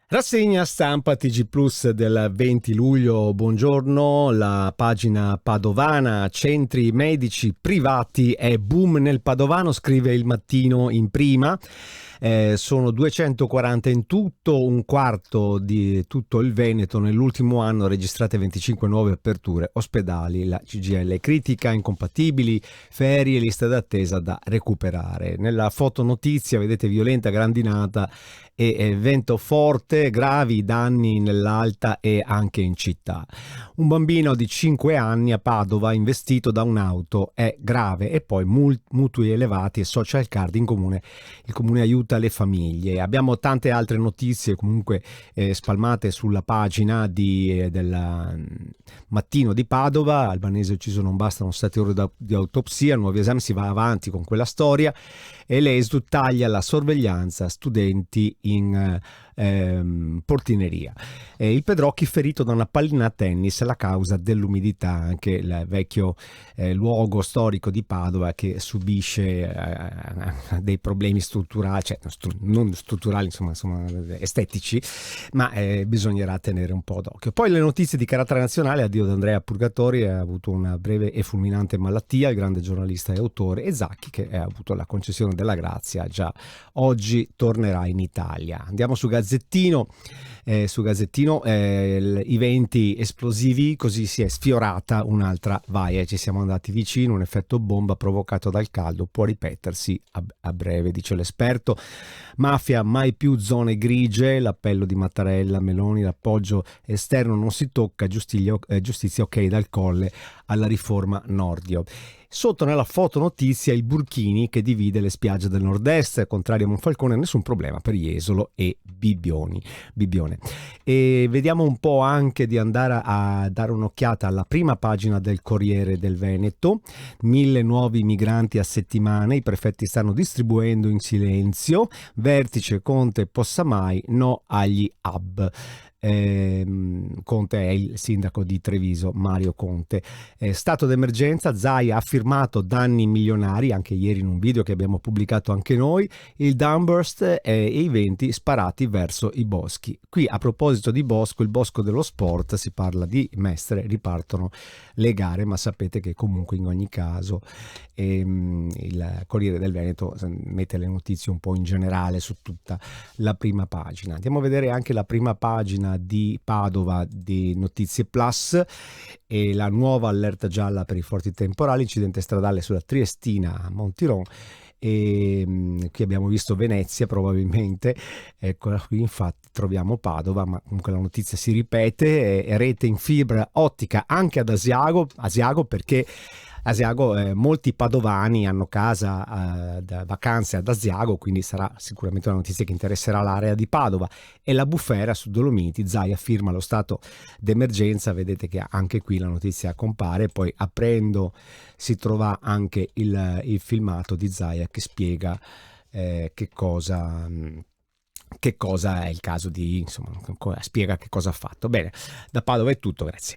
Rassegna stampa TG Plus del 20 luglio, buongiorno. La pagina padovana, centri medici privati e boom nel Padovano, scrive Il Mattino in prima. Sono 240 in tutto, un quarto di tutto il Veneto. Nell'ultimo anno registrate 25 nuove aperture ospedali. La CGIL critica incompatibili, ferie e liste d'attesa da recuperare. Nella fotonotizia vedete violenta grandinata e vento forte, gravi danni nell'Alta e anche in città. Un bambino di 5 anni a Padova investito da un'auto è grave, e poi mutui elevati e social card in comune. Il comune aiuta le famiglie. Abbiamo tante altre notizie comunque spalmate sulla pagina del Mattino di Padova. Albanese ucciso, non bastano 7 ore di autopsia, nuovi esami, si va avanti con quella storia. E l'ESDU taglia la sorveglianza studenti in portineria. Il Pedrocchi ferito da una pallina a tennis, la causa dell'umidità, anche il vecchio luogo storico di Padova che subisce dei problemi strutturali, cioè non strutturali, insomma estetici, ma bisognerà tenere un po' d'occhio. Poi le notizie di carattere nazionale: addio ad Andrea Purgatori, ha avuto una breve e fulminante malattia, il grande giornalista e autore, e Zacchi, che ha avuto la concessione della grazia, già oggi tornerà in Italia. Andiamo su Gazzettino. I venti esplosivi, così si è sfiorata un'altra vaia, ci siamo andati vicino, un effetto bomba provocato dal caldo può ripetersi a breve, dice l'esperto. Mafia, mai più zone grigie, l'appello di Mattarella, Meloni, l'appoggio esterno non si tocca, giustizia ok dal Colle alla riforma Nordio. Sotto nella fotonotizia il Burchini che divide le spiagge del nord-est, contrario a Monfalcone, nessun problema per Jesolo e Bibbione. E vediamo un po' anche di andare a dare un'occhiata alla prima pagina del Corriere del Veneto. 1000 nuovi migranti a settimana, i prefetti stanno distribuendo in silenzio, vertice Conte possa mai, no agli hub. Conte è il sindaco di Treviso, Mario Conte. Stato d'emergenza, Zaia ha firmato danni milionari, anche ieri in un video che abbiamo pubblicato anche noi, il downburst e i venti sparati verso i boschi. Qui, a proposito di bosco, il bosco dello sport, si parla di Mestre, ripartono le gare, ma sapete che comunque in ogni caso il Corriere del Veneto mette le notizie un po' in generale su tutta la prima pagina. Andiamo a vedere anche la prima pagina di Padova di Notizie Plus e la nuova allerta gialla per i forti temporali, incidente stradale sulla Triestina a Montiron. E qui abbiamo visto Venezia, probabilmente, eccola qui, infatti troviamo Padova, ma comunque la notizia si ripete. Rete in fibra ottica anche ad Asiago, perché Asiago, molti padovani hanno casa da vacanze ad Asiago, quindi sarà sicuramente una notizia che interesserà l'area di Padova. E la bufera su Dolomiti, Zaia firma lo stato d'emergenza, vedete che anche qui la notizia compare. Poi aprendo si trova anche il filmato di Zaia che spiega che cosa è il caso di, insomma, spiega che cosa ha fatto. Bene, da Padova è tutto, grazie.